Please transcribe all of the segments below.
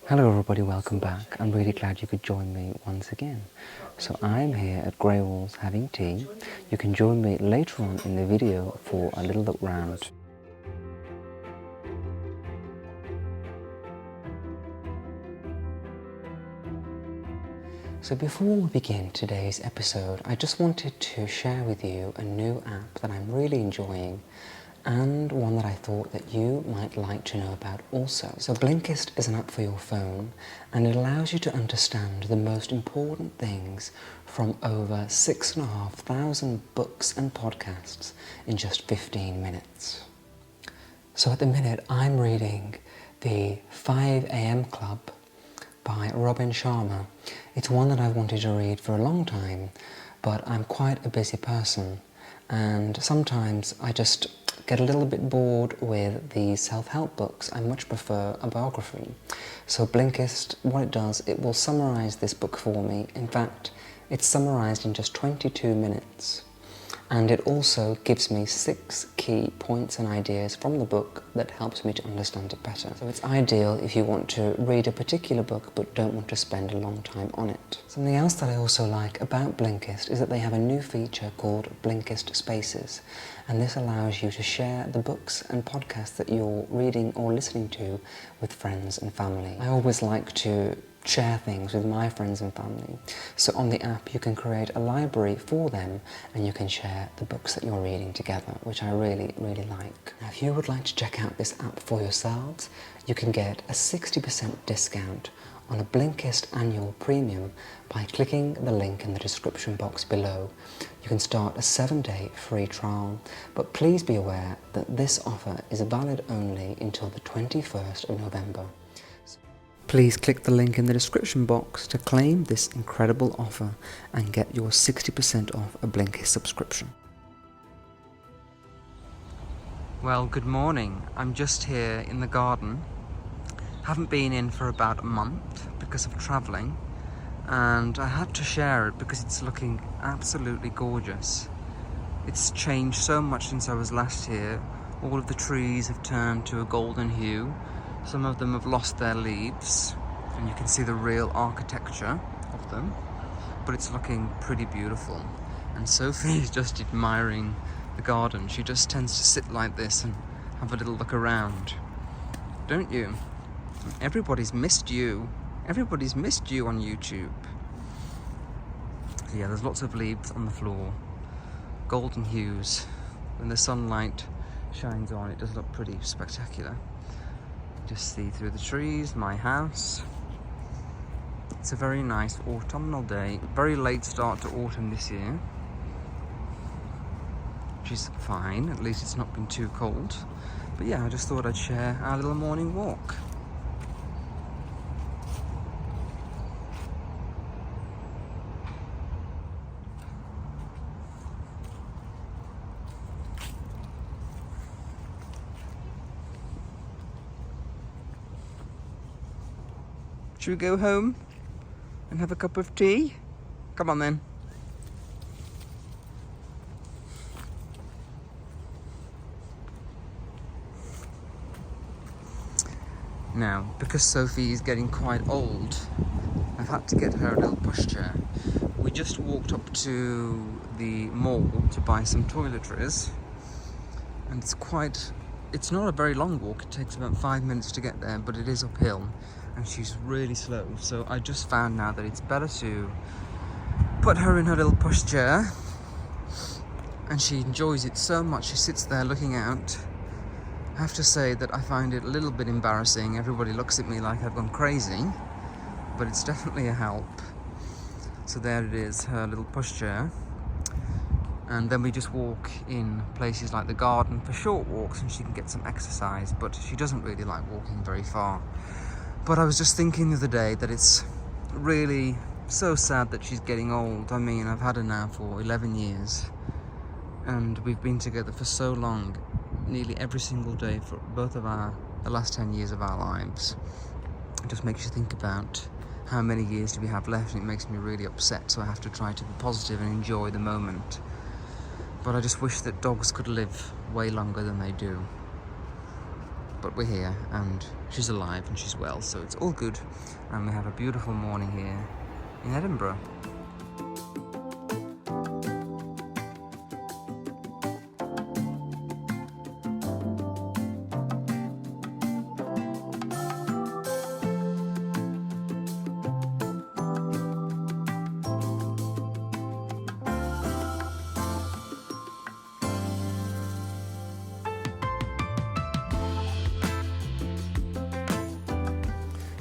Hello everybody, welcome back. I'm really glad you could join me once again. So I'm here at Greywalls having tea. You can join me later on in the video for a little look round. So before we begin today's episode, I just wanted to share with you a new app that I'm really enjoying and one that I thought that you might like to know about also. So Blinkist is an app for your phone and it allows you to understand the most important things from over 6,500 books and podcasts in just 15 minutes. So at the minute I'm reading the 5 AM Club by Robin Sharma. It's one that I've wanted to read for a long time, but I'm quite a busy person and sometimes I just get a little bit bored with the self-help books. I much prefer a biography. So Blinkist, what it does, it will summarize this book for me. In fact, it's summarized in just 22 minutes. And it also gives me 6 key points and ideas from the book that helps me to understand it better. So it's ideal if you want to read a particular book but don't want to spend a long time on it. Something else that I also like about Blinkist is that they have a new feature called Blinkist Spaces, and this allows you to share the books and podcasts that you're reading or listening to with friends and family. I always like to share things with my friends and family. So on the app you can create a library for them and you can share the books that you're reading together, which I really like. Now if you would like to check out this app for yourselves, you can get a 60% discount on a Blinkist annual premium by clicking the link in the description box below. You can start a 7-day free trial, but please be aware that this offer is valid only until the 21st of November. Please click the link in the description box to claim this incredible offer and get your 60% off a Blinkist subscription. Well, good morning. I'm just here in the garden. Haven't been in for about a month because of travelling, and I had to share it because it's looking absolutely gorgeous. It's changed so much since I was last here. All of the trees have turned to a golden hue. Some of them have lost their leaves, and you can see the real architecture of them, but it's looking pretty beautiful. And Sophie is just admiring the garden. She just tends to sit like this and have a little look around. Don't you? Everybody's missed you. Everybody's missed you on YouTube. So yeah, there's lots of leaves on the floor. Golden hues. When the sunlight shines on, it does look pretty spectacular. Just see through the trees, my house. It's a very nice autumnal day. Very late start to autumn this year, which is fine. At least it's not been too cold. But yeah, I just thought I'd share our little morning walk. Should we go home and have a cup of tea? Come on then. Now, because Sophie is getting quite old, I've had to get her a little pushchair. We just walked up to the mall to buy some toiletries, and it's not a very long walk. It takes about 5 minutes to get there, but it is uphill. And she's really slow, so I just found now that it's better to put her in her little pushchair, and she enjoys it so much. She sits there looking out. I have to say that I find it a little bit embarrassing. Everybody looks at me like I've gone crazy, but it's definitely a help. So there it is, her little pushchair. And then we just walk in places like the garden for short walks and she can get some exercise, but she doesn't really like walking very far. But I was just thinking the other day that it's really so sad that she's getting old. I mean, I've had her now for 11 years and we've been together for so long, nearly every single day for both of the last 10 years of our lives. It just makes you think about how many years do we have left, and it makes me really upset, so I have to try to be positive and enjoy the moment. But I just wish that dogs could live way longer than they do. but we're here and she's alive and she's well, so it's all good. And we have a beautiful morning here in Edinburgh.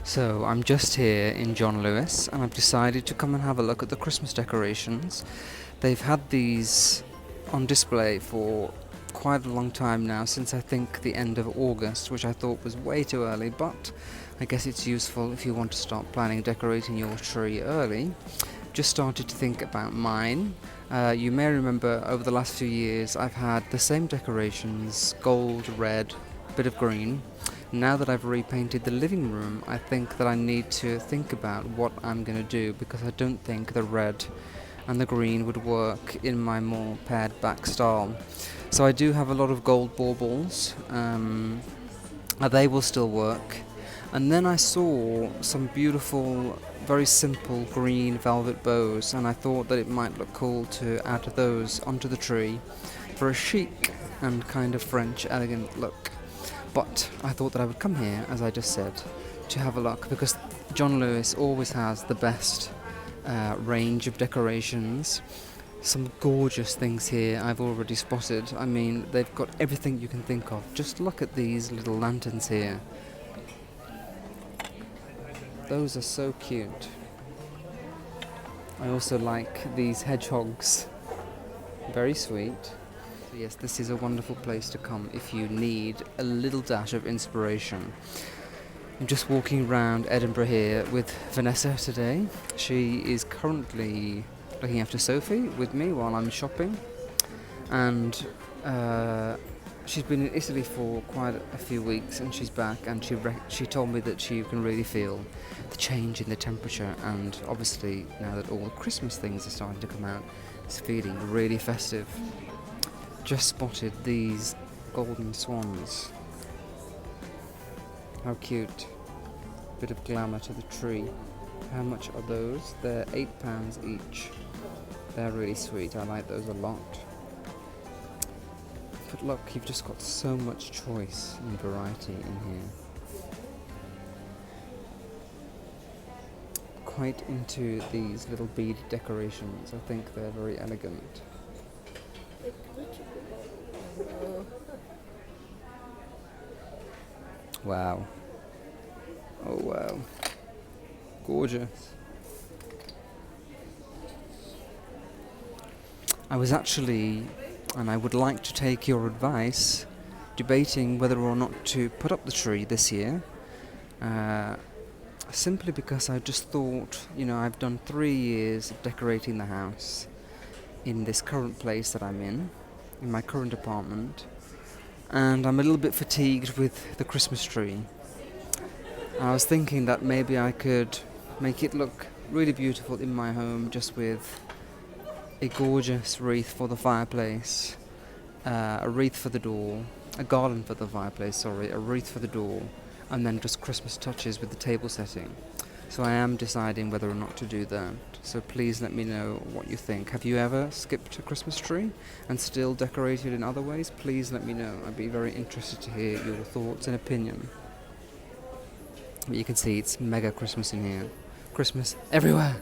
So I'm just here in John Lewis and I've decided to come and have a look at the Christmas decorations. They've had these on display for quite a long time now, since I think the end of August, which I thought was way too early, but I guess it's useful if you want to start planning decorating your tree early. Just started to think about mine. You may remember over the last few years I've had the same decorations, gold, red, bit of green. Now that I've repainted the living room, I think that I need to think about what I'm going to do, because I don't think the red and the green would work in my more pared back style. So I do have a lot of gold baubles. They will still work. And then I saw some beautiful, very simple green velvet bows, and I thought that it might look cool to add those onto the tree for a chic and kind of French elegant look. But I thought that I would come here, as I just said, to have a look, because John Lewis always has the best range of decorations. Some gorgeous things here I've already spotted. I mean, they've got everything you can think of. Just look at these little lanterns here. Those are so cute. I also like these hedgehogs. Very sweet. Yes, this is a wonderful place to come if you need a little dash of inspiration. I'm just walking around Edinburgh here with Vanessa today. She is currently looking after Sophie with me while I'm shopping, and she's been in Italy for quite a few weeks, and she's back, and she told me that she can really feel the change in the temperature, and obviously now that all the Christmas things are starting to come out, it's feeling really festive. Just spotted these golden swans. How cute. Bit of glamour to the tree. How much are those? They're £8 each. They're really sweet. I like those a lot. But look, you've just got so much choice and variety in here. Quite into these little bead decorations. I think they're very elegant. Wow. Oh wow. Gorgeous. I was actually, and I would like to take your advice, debating whether or not to put up the tree this year. Simply because I just thought, I've done 3 years of decorating the house in this current place that I'm in my current apartment, and I'm a little bit fatigued with the Christmas tree. I was thinking that maybe I could make it look really beautiful in my home, just with a gorgeous wreath for the fireplace, a wreath for the door, a garland for the fireplace, a wreath for the door, and then just Christmas touches with the table setting. So I am deciding whether or not to do that. So please let me know what you think. Have you ever skipped a Christmas tree and still decorated in other ways? Please let me know. I'd be very interested to hear your thoughts and opinion. But you can see it's mega Christmas in here. Christmas everywhere.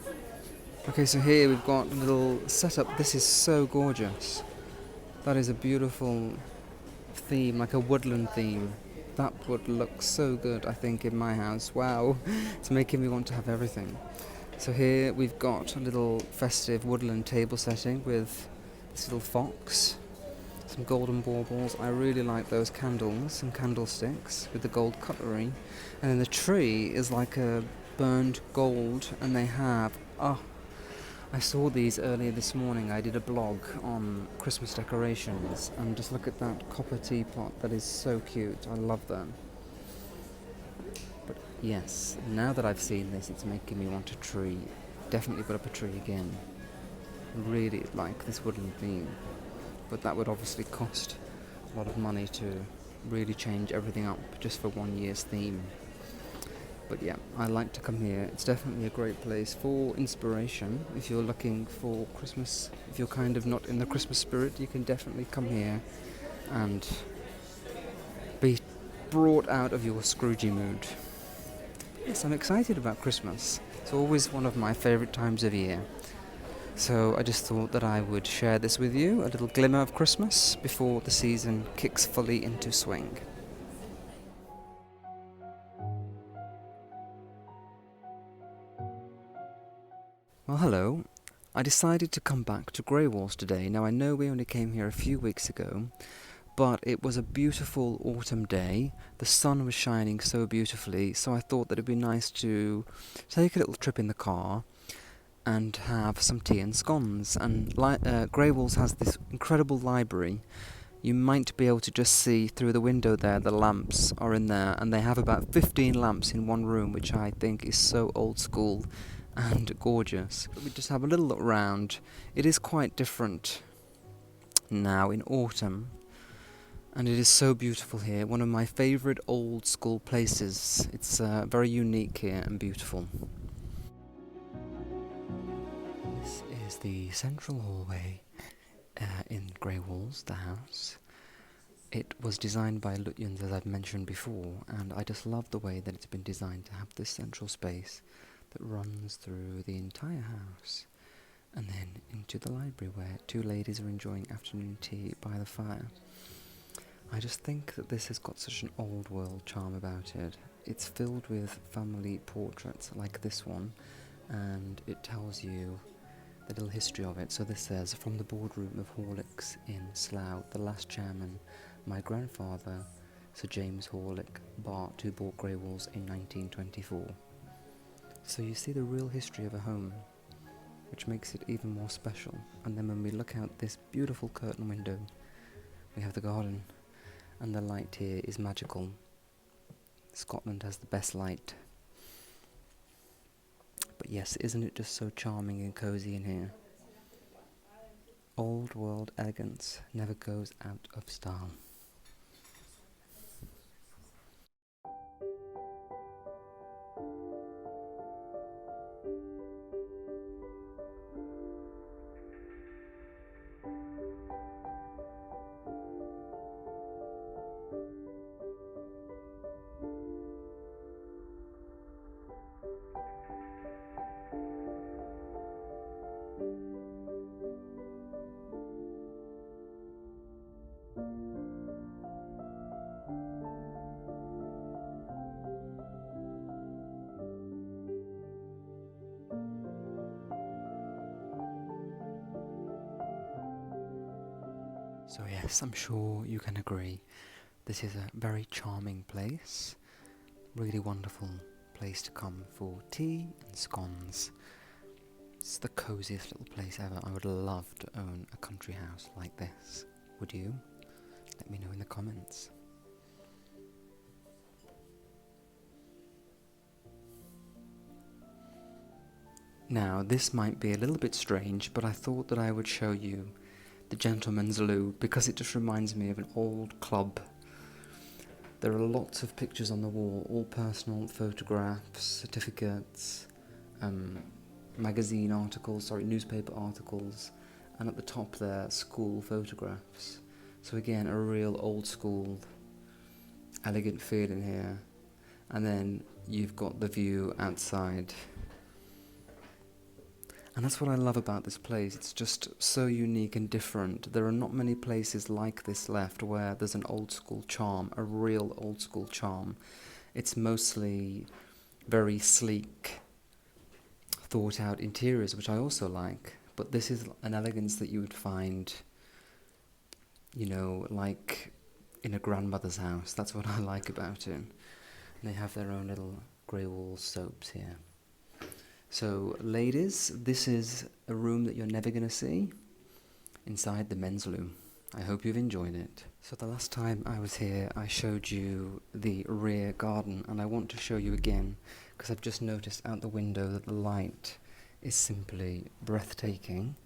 Okay, so here we've got a little setup. This is so gorgeous. That is a beautiful theme, like a woodland theme. That would look so good, I think, in my house. Wow, it's making me want to have everything. So here we've got a little festive woodland table setting with this little fox, some golden baubles. I really like those candles and candlesticks with the gold cutlery. And then the tree is like a burned gold, and they have, I saw these earlier this morning. I did a blog on Christmas decorations, and just look at that copper teapot. That is so cute. I love that. But yes, now that I've seen this, it's making me want a tree. Definitely put up a tree again. Really like this woodland theme. But that would obviously cost a lot of money to really change everything up just for 1 year's theme. But yeah, I like to come here. It's definitely a great place for inspiration. If you're looking for Christmas, if you're kind of not in the Christmas spirit, you can definitely come here and be brought out of your Scroogey mood. Yes, I'm excited about Christmas. It's always one of my favourite times of year. So I just thought that I would share this with you, a little glimmer of Christmas before the season kicks fully into swing. Well, hello. I decided to come back to Greywalls today. Now, I know we only came here a few weeks ago, but it was a beautiful autumn day. The sun was shining so beautifully, so I thought that it'd be nice to take a little trip in the car and have some tea and scones. And Greywalls has this incredible library. You might be able to just see through the window there, the lamps are in there, and they have about 15 lamps in one room, which I think is so old school and gorgeous. We just have a little look round. It is quite different now in autumn, and it is so beautiful here. One of my favourite old school places. It's very unique here and beautiful. This is the central hallway in Greywalls, the house. It was designed by Lutyens, as I've mentioned before, and I just love the way that it's been designed to have this central space that runs through the entire house and then into the library where two ladies are enjoying afternoon tea by the fire. I just think that this has got such an old world charm about it. It's filled with family portraits like this one, and it tells you the little history of it. So this says, from the boardroom of Horlicks in Slough, the last chairman, my grandfather, Sir James Horlick, Bart, who bought Greywalls in 1924. So you see the real history of a home, which makes it even more special. And then when we look out this beautiful curtain window, we have the garden, and the light here is magical. Scotland has the best light. But yes, isn't it just so charming and cosy in here? Old world elegance never goes out of style. So yes, I'm sure you can agree. This is a very charming place. Really wonderful place to come for tea and scones. It's the cosiest little place ever. I would love to own a country house like this. Would you? Let me know in the comments. Now, this might be a little bit strange, but I thought that I would show you the gentleman's loo because it just reminds me of an old club. There are lots of pictures on the wall, all personal photographs, certificates, magazine articles, newspaper articles, and at the top there, school photographs. So again, a real old school, elegant feel in here. And then you've got the view outside. And that's what I love about this place. It's just so unique and different. There are not many places like this left where there's an old school charm, a real old school charm. It's mostly very sleek, thought out interiors, which I also like. But this is an elegance that you would find, like in a grandmother's house. That's what I like about it. And they have their own little Greywalls soaps here. So, ladies, this is a room that you're never going to see inside the men's loo. I hope you've enjoyed it. So the last time I was here, I showed you the rear garden, and I want to show you again, because I've just noticed out the window that the light is simply breathtaking.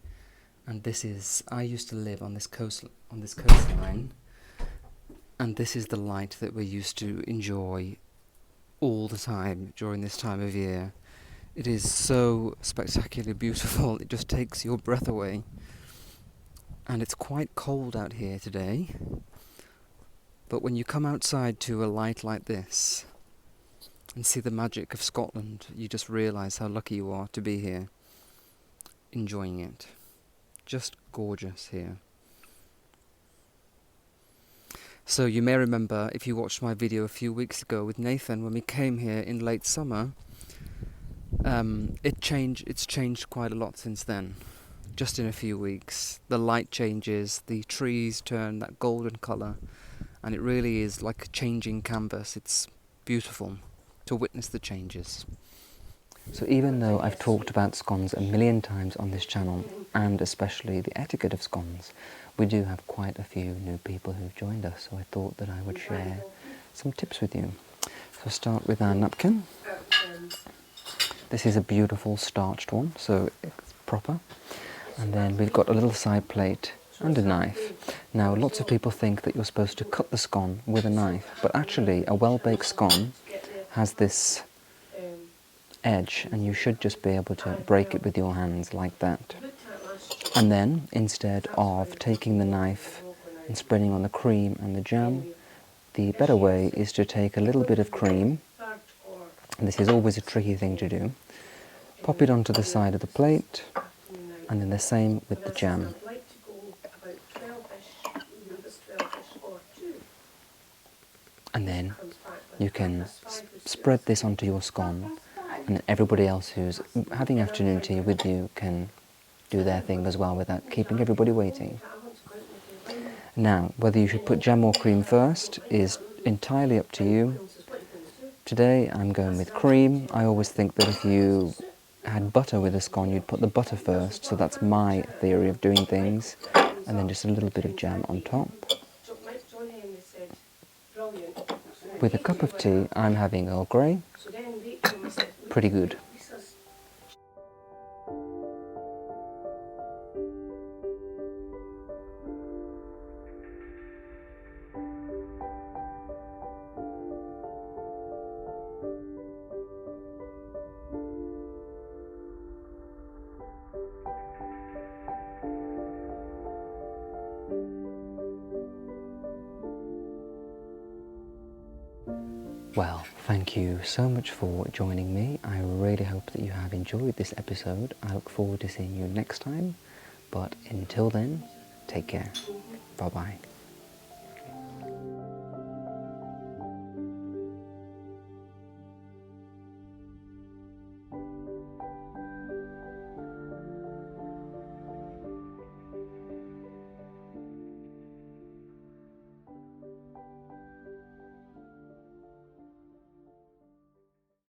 And this is, I used to live on this coastline, And this is the light that we're used to enjoy all the time during this time of year. It is so spectacularly beautiful, it just takes your breath away. And it's quite cold out here today, but when you come outside to a light like this and see the magic of Scotland, you just realise how lucky you are to be here, enjoying it. Just gorgeous here. So you may remember, if you watched my video a few weeks ago with Nathan, when we came here in late summer, it's changed quite a lot since then. Just in a few weeks, the light changes, the trees turn that golden colour, and it really is like a changing canvas. It's beautiful to witness the changes. So even though I've talked about scones a million times on this channel, and especially the etiquette of scones, we do have quite a few new people who've joined us, so I thought that I would share some tips with you. So start with our napkin. This is a beautiful starched one, so it's proper. And then we've got a little side plate and a knife. Now lots of people think that you're supposed to cut the scone with a knife, but actually a well-baked scone has this edge, and you should just be able to break it with your hands like that. And then, instead of taking the knife and spreading on the cream and the jam, the better way is to take a little bit of cream, and this is always a tricky thing to do, pop it onto the side of the plate, and then the same with the jam. And then you can spread this onto your scone, and everybody else who's having afternoon tea with you can do their thing as well without keeping everybody waiting. Now, whether you should put jam or cream first is entirely up to you. Today I'm going with cream. I always think that if you had butter with a scone, you'd put the butter first, so that's my theory of doing things, and then just a little bit of jam on top. With a cup of tea, I'm having Earl Grey. Pretty good. Well, thank you so much for joining me. I really hope that you have enjoyed this episode. I look forward to seeing you next time. But until then, take care. Bye-bye.